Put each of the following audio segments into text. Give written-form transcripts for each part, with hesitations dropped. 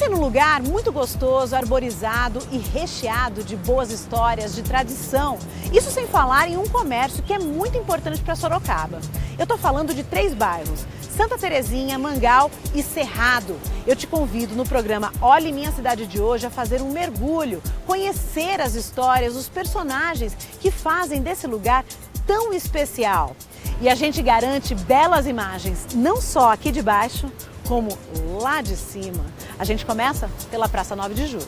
Pense num lugar muito gostoso, arborizado e recheado de boas histórias, de tradição. Isso sem falar em um comércio que é muito importante para Sorocaba. Eu estou falando de 3 bairros: Santa Terezinha, Mangal e Cerrado. Eu te convido no programa Olhe Minha Cidade de hoje a fazer um mergulho, conhecer as histórias, os personagens que fazem desse lugar tão especial. E a gente garante belas imagens, não só aqui de baixo, como lá de cima. A gente começa pela Praça 9 de Julho.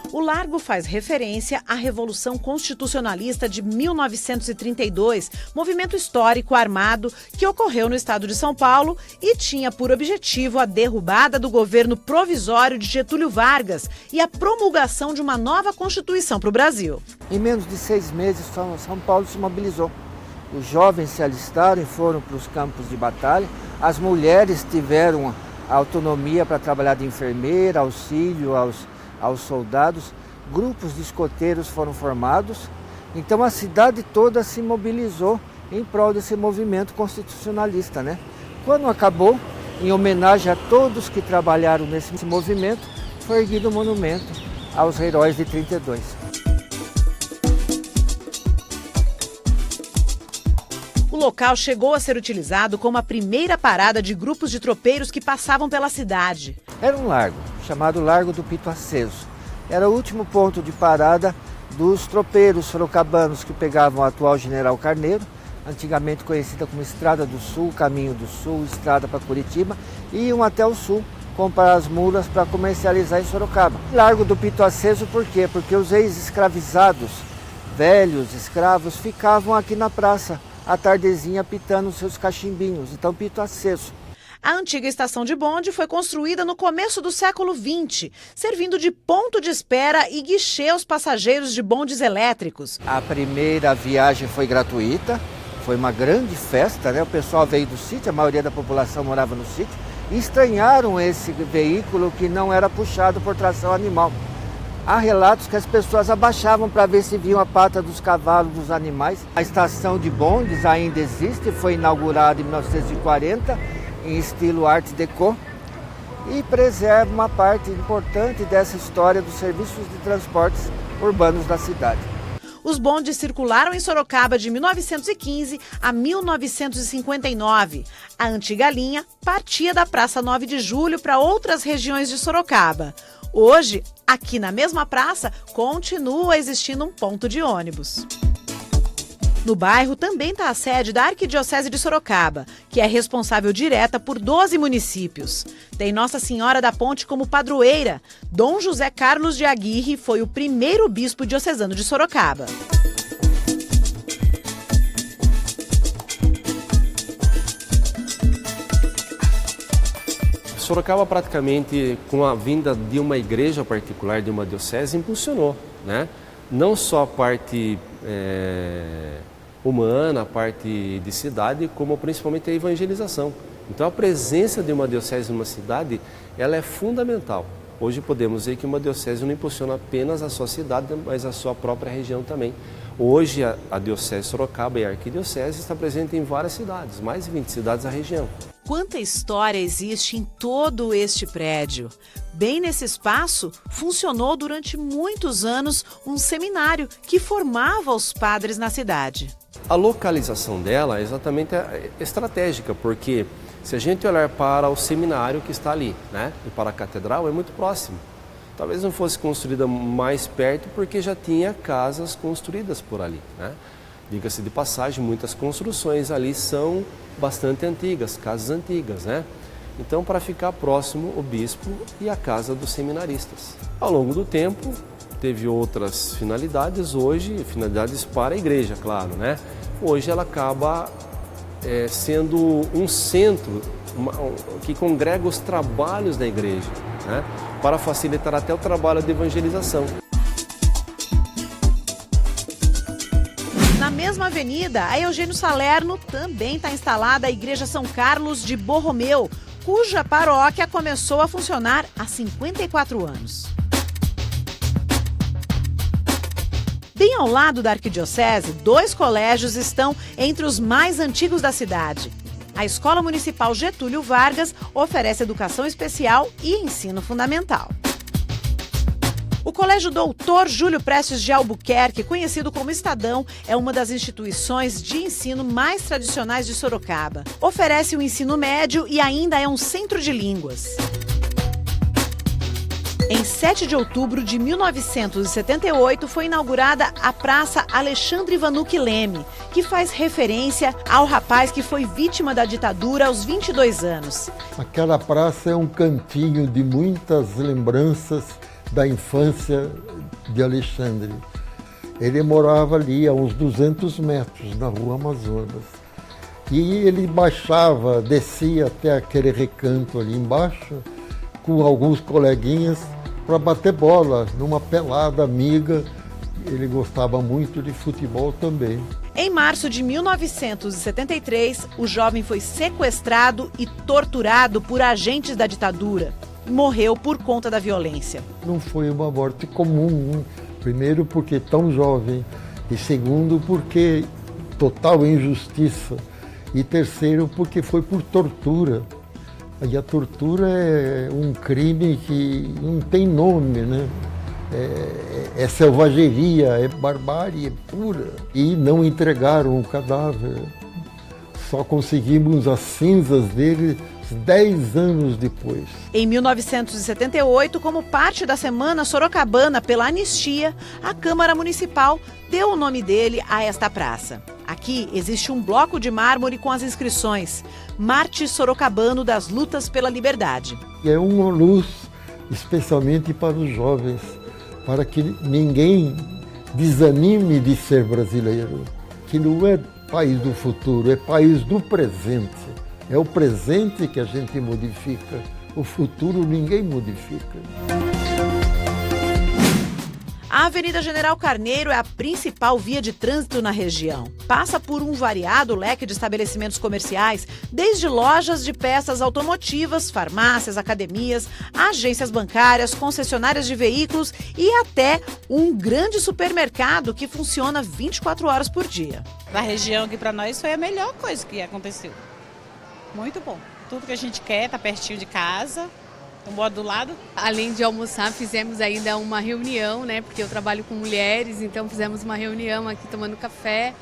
O largo faz referência à Revolução Constitucionalista de 1932, movimento histórico armado que ocorreu no estado de São Paulo e tinha por objetivo a derrubada do governo provisório de Getúlio Vargas e a promulgação de uma nova Constituição para o Brasil. Em menos de 6 meses, São Paulo se mobilizou. Os jovens se alistaram e foram para os campos de batalha. As mulheres tiveram a autonomia para trabalhar de enfermeira, auxílio aos soldados, grupos de escoteiros foram formados, então a cidade toda se mobilizou em prol desse movimento constitucionalista, né? Quando acabou, em homenagem a todos que trabalharam nesse movimento, foi erguido um monumento aos heróis de 32. O local chegou a ser utilizado como a primeira parada de grupos de tropeiros que passavam pela cidade. Era um largo, chamado Largo do Pito Aceso. Era o último ponto de parada dos tropeiros sorocabanos que pegavam a atual General Carneiro, antigamente conhecida como Estrada do Sul, Caminho do Sul, Estrada para Curitiba, e iam até o sul comprar as mulas para comercializar em Sorocaba. Largo do Pito Aceso por quê? Porque os ex-escravizados, velhos escravos, ficavam aqui na praça, à tardezinha, pitando seus cachimbinhos, então Pito Aceso. A antiga estação de bonde foi construída no começo do século XX, servindo de ponto de espera e guichê aos passageiros de bondes elétricos. A primeira viagem foi gratuita, foi uma grande festa, né? O pessoal veio do sítio, a maioria da população morava no sítio, e estranharam esse veículo que não era puxado por tração animal. Há relatos que as pessoas abaixavam para ver se viam a pata dos cavalos, dos animais. A estação de bondes ainda existe, foi inaugurada em 1940, em estilo Art Deco, e preserva uma parte importante dessa história dos serviços de transportes urbanos da cidade. Os bondes circularam em Sorocaba de 1915 a 1959. A antiga linha partia da Praça 9 de Julho para outras regiões de Sorocaba. Hoje, aqui na mesma praça, continua existindo um ponto de ônibus. No bairro também está a sede da Arquidiocese de Sorocaba, que é responsável direta por 12 municípios. Tem Nossa Senhora da Ponte como padroeira. Dom José Carlos de Aguirre foi o primeiro bispo diocesano de Sorocaba. Sorocaba praticamente, com a vinda de uma igreja particular, de uma diocese, impulsionou, né? Não só a parte humana, a parte de cidade, como principalmente a evangelização. Então a presença de uma diocese numa cidade, ela é fundamental. Hoje podemos dizer que uma diocese não impulsiona apenas a sua cidade, mas a sua própria região também. Hoje a Diocese Sorocaba e a Arquidiocese está presente em várias cidades, mais de 20 cidades da região. Quanta história existe em todo este prédio! Bem nesse espaço, funcionou durante muitos anos um seminário que formava os padres na cidade. A localização dela é exatamente estratégica, porque se a gente olhar para o seminário que está ali, né, e para a catedral, é muito próximo. Talvez não fosse construída mais perto porque já tinha casas construídas por ali, né? Diga-se de passagem, muitas construções ali são bastante antigas, casas antigas, né? Então, para ficar próximo o bispo e a casa dos seminaristas. Ao longo do tempo, teve outras finalidades, hoje, finalidades para a igreja, claro, né? Hoje ela acaba sendo um centro que congrega os trabalhos da igreja, né? Para facilitar até o trabalho de evangelização. Na mesma avenida, a Eugênio Salerno também está instalada a Igreja São Carlos de Borromeu, cuja paróquia começou a funcionar há 54 anos. Bem ao lado da arquidiocese, 2 colégios estão entre os mais antigos da cidade. A Escola Municipal Getúlio Vargas oferece educação especial e ensino fundamental. O Colégio Doutor Júlio Prestes de Albuquerque, conhecido como Estadão, é uma das instituições de ensino mais tradicionais de Sorocaba. Oferece o ensino médio e ainda é um centro de línguas. Em 7 de outubro de 1978, foi inaugurada a Praça Alexandre Vanucchi Leme, que faz referência ao rapaz que foi vítima da ditadura aos 22 anos. Aquela praça é um cantinho de muitas lembranças da infância de Alexandre. Ele morava ali a uns 200 metros, na Rua Amazonas. E ele descia até aquele recanto ali embaixo, com alguns coleguinhas, para bater bola, numa pelada amiga. Ele gostava muito de futebol também. Em março de 1973, o jovem foi sequestrado e torturado por agentes da ditadura. Morreu por conta da violência. Não foi uma morte comum, primeiro porque tão jovem, e segundo porque total injustiça, e terceiro porque foi por tortura. E a tortura é um crime que não tem nome, né? É selvageria, é barbárie pura. E não entregaram o cadáver. Só conseguimos as cinzas dele 10 anos depois. Em 1978, como parte da Semana Sorocabana pela Anistia, a Câmara Municipal deu o nome dele a esta praça. Aqui existe um bloco de mármore com as inscrições Marte Sorocabano das Lutas pela Liberdade. É uma luz, especialmente para os jovens, para que ninguém desanime de ser brasileiro, que não é país do futuro, é país do presente. É o presente que a gente modifica, o futuro ninguém modifica. A Avenida General Carneiro é a principal via de trânsito na região. Passa por um variado leque de estabelecimentos comerciais, desde lojas de peças automotivas, farmácias, academias, agências bancárias, concessionárias de veículos e até um grande supermercado que funciona 24 horas por dia. Na região aqui para nós foi a melhor coisa que aconteceu. Muito bom. Tudo que a gente quer tá pertinho de casa. Moro do lado. Além de almoçar, fizemos ainda uma reunião, né? Porque eu trabalho com mulheres, então fizemos uma reunião aqui tomando café.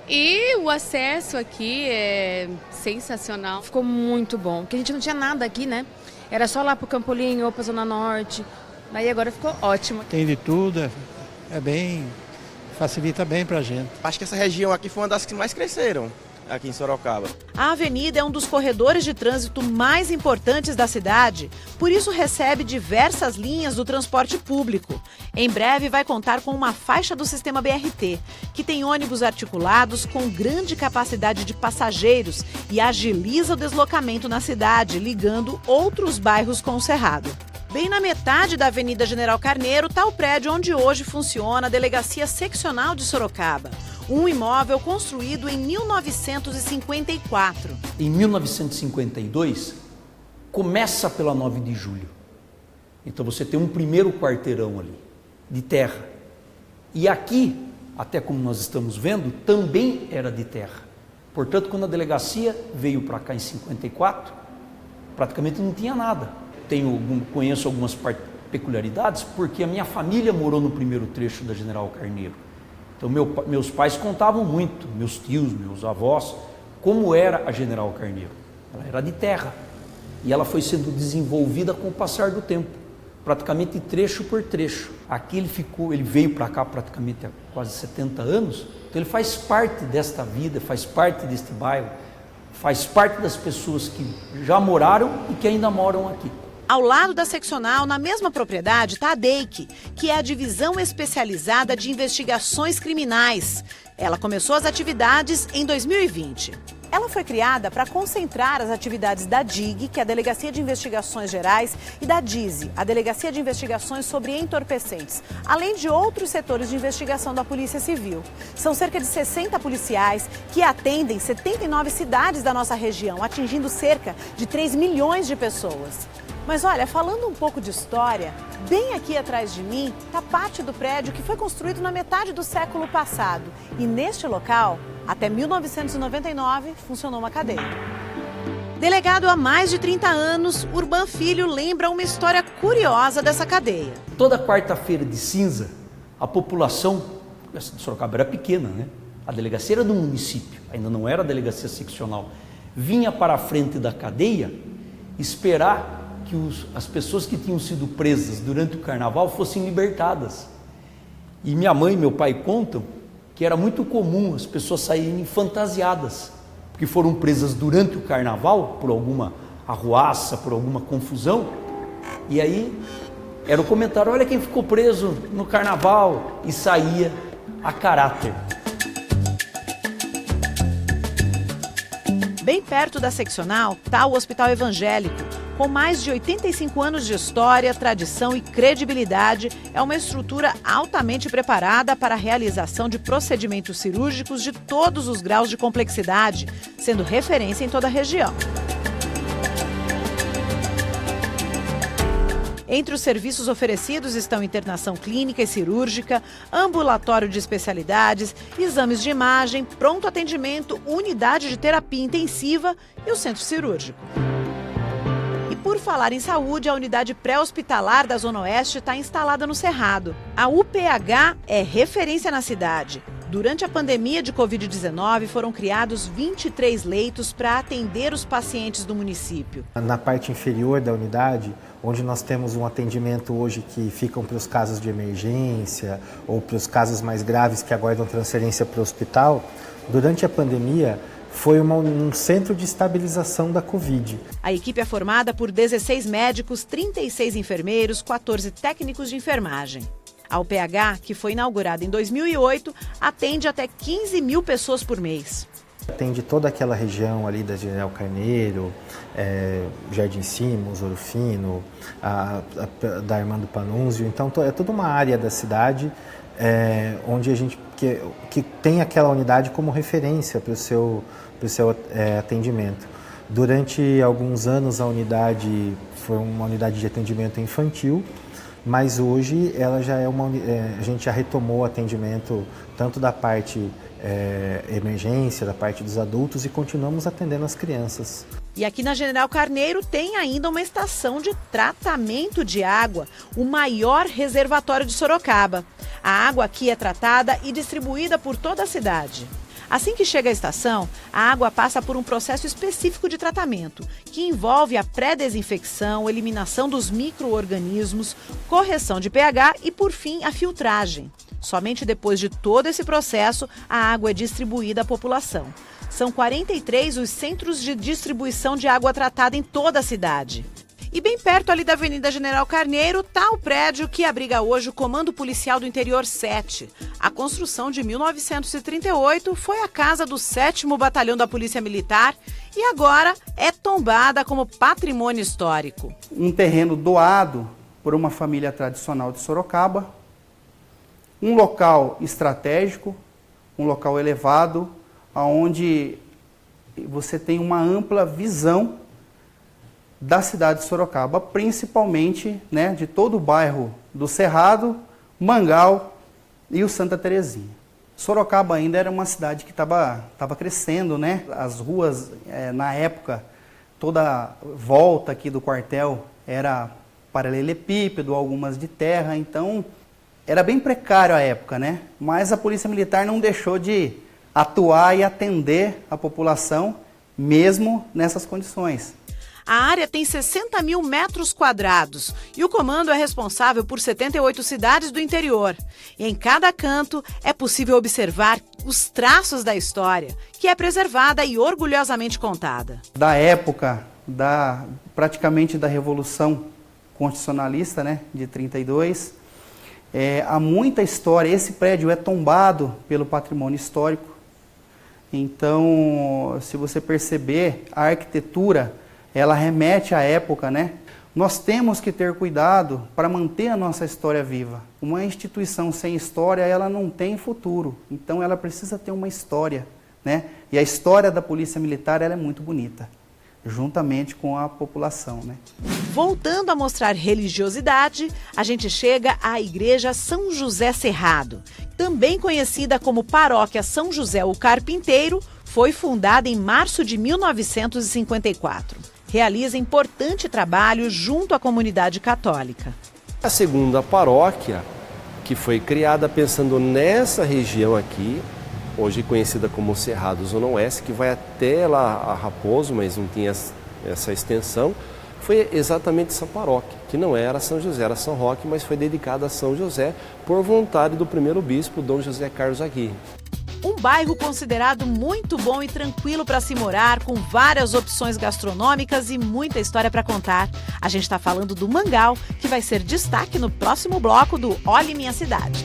E o acesso aqui é sensacional. Ficou muito bom, porque a gente não tinha nada aqui, né? Era só lá pro Campolim ou pra Zona Norte. Aí agora ficou ótimo. Tem de tudo, facilita bem pra gente. Acho que essa região aqui foi uma das que mais cresceram aqui em Sorocaba. A avenida é um dos corredores de trânsito mais importantes da cidade, por isso recebe diversas linhas do transporte público. Em breve vai contar com uma faixa do sistema BRT, que tem ônibus articulados com grande capacidade de passageiros e agiliza o deslocamento na cidade, ligando outros bairros com o Cerrado. Bem na metade da Avenida General Carneiro está o prédio onde hoje funciona a Delegacia Seccional de Sorocaba. Um imóvel construído em 1954. Em 1952, começa pela 9 de julho. Então você tem um primeiro quarteirão ali, de terra. E aqui, até como nós estamos vendo, também era de terra. Portanto, quando a delegacia veio para cá em 54, praticamente não tinha nada. Conheço algumas peculiaridades, porque a minha família morou no primeiro trecho da General Carneiro. Então meus pais contavam muito, meus tios, meus avós, como era a General Carneiro. Ela era de terra e ela foi sendo desenvolvida com o passar do tempo, praticamente trecho por trecho. Aqui ele veio para cá praticamente há quase 70 anos, então ele faz parte desta vida, faz parte deste bairro, faz parte das pessoas que já moraram e que ainda moram aqui. Ao lado da seccional, na mesma propriedade, está a DEIC, que é a Divisão Especializada de Investigações Criminais. Ela começou as atividades em 2020. Ela foi criada para concentrar as atividades da DIG, que é a Delegacia de Investigações Gerais, e da DISE, a Delegacia de Investigações sobre Entorpecentes, além de outros setores de investigação da Polícia Civil. São cerca de 60 policiais que atendem 79 cidades da nossa região, atingindo cerca de 3 milhões de pessoas. Mas olha, falando um pouco de história, bem aqui atrás de mim está parte do prédio que foi construído na metade do século passado. E neste local, até 1999, funcionou uma cadeia. Delegado há mais de 30 anos, Urban Filho lembra uma história curiosa dessa cadeia. Toda quarta-feira de cinza, a população de Sorocaba era pequena, né? A delegacia era do município, ainda não era a delegacia seccional. Vinha para a frente da cadeia esperar que as pessoas que tinham sido presas durante o carnaval fossem libertadas. E minha mãe e meu pai contam que era muito comum as pessoas saírem fantasiadas, porque foram presas durante o carnaval, por alguma arruaça, por alguma confusão, e aí era o comentário, olha quem ficou preso no carnaval, e saía a caráter. Bem perto da seccional está o Hospital Evangélico. Com mais de 85 anos de história, tradição e credibilidade, é uma estrutura altamente preparada para a realização de procedimentos cirúrgicos de todos os graus de complexidade, sendo referência em toda a região. Entre os serviços oferecidos estão internação clínica e cirúrgica, ambulatório de especialidades, exames de imagem, pronto atendimento, unidade de terapia intensiva e o centro cirúrgico. E por falar em saúde, a unidade pré-hospitalar da Zona Oeste está instalada no Cerrado. A UPH é referência na cidade. Durante a pandemia de Covid-19, foram criados 23 leitos para atender os pacientes do município. Na parte inferior da unidade, onde nós temos um atendimento hoje que ficam para os casos de emergência ou para os casos mais graves que aguardam transferência para o hospital, durante a pandemia foi um centro de estabilização da Covid. A equipe é formada por 16 médicos, 36 enfermeiros, 14 técnicos de enfermagem. A UPH, que foi inaugurada em 2008, atende até 15 mil pessoas por mês. Atende toda aquela região ali da General Carneiro, Jardim Simos, Ouro Fino, da Armando Panunzio. Então é toda uma área da cidade onde a gente que tem aquela unidade como referência para o seu atendimento. Durante alguns anos a unidade foi uma unidade de atendimento infantil, mas hoje ela já a gente já retomou o atendimento tanto da parte emergência, da parte dos adultos, e continuamos atendendo as crianças. E aqui na General Carneiro tem ainda uma estação de tratamento de água, o maior reservatório de Sorocaba. A água aqui é tratada e distribuída por toda a cidade. Assim que chega à estação, a água passa por um processo específico de tratamento, que envolve a pré-desinfecção, eliminação dos micro-organismos, correção de pH e, por fim, a filtragem. Somente depois de todo esse processo, a água é distribuída à população. São 43 os centros de distribuição de água tratada em toda a cidade. E bem perto ali da Avenida General Carneiro está o prédio que abriga hoje o Comando Policial do Interior 7. A construção de 1938 foi a casa do 7º Batalhão da Polícia Militar e agora é tombada como patrimônio histórico. Um terreno doado por uma família tradicional de Sorocaba, um local estratégico, um local elevado, onde você tem uma ampla visão da cidade de Sorocaba, principalmente de todo o bairro do Cerrado, Mangal e o Santa Terezinha. Sorocaba ainda era uma cidade que estava crescendo, As ruas, na época, toda a volta aqui do quartel era paralelepípedo, algumas de terra, então era bem precário a época, Mas a Polícia Militar não deixou de atuar e atender a população, mesmo nessas condições. A área tem 60 mil metros quadrados e o comando é responsável por 78 cidades do interior. E em cada canto é possível observar os traços da história, que é preservada e orgulhosamente contada. Da época, praticamente da Revolução Constitucionalista, de 32, há muita história. Esse prédio é tombado pelo patrimônio histórico. Então, se você perceber, a arquitetura, ela remete à época, né? Nós temos que ter cuidado para manter a nossa história viva. Uma instituição sem história, ela não tem futuro. Então, ela precisa ter uma história, né? E a história da Polícia Militar, ela é muito bonita, juntamente com a população, né? Voltando a mostrar religiosidade, a gente chega à Igreja São José Cerrado. Também conhecida como Paróquia São José o Carpinteiro, foi fundada em março de 1954. Realiza importante trabalho junto à comunidade católica. A segunda paróquia, que foi criada pensando nessa região aqui, hoje conhecida como Cerrado Zona Oeste, que vai até lá a Raposo, mas não tinha essa extensão, foi exatamente essa paróquia, que não era São José, era São Roque, mas foi dedicada a São José por vontade do primeiro bispo, Dom José Carlos Aguirre. Um bairro considerado muito bom e tranquilo para se morar, com várias opções gastronômicas e muita história para contar. A gente está falando do Mangal, que vai ser destaque no próximo bloco do Olhe Minha Cidade.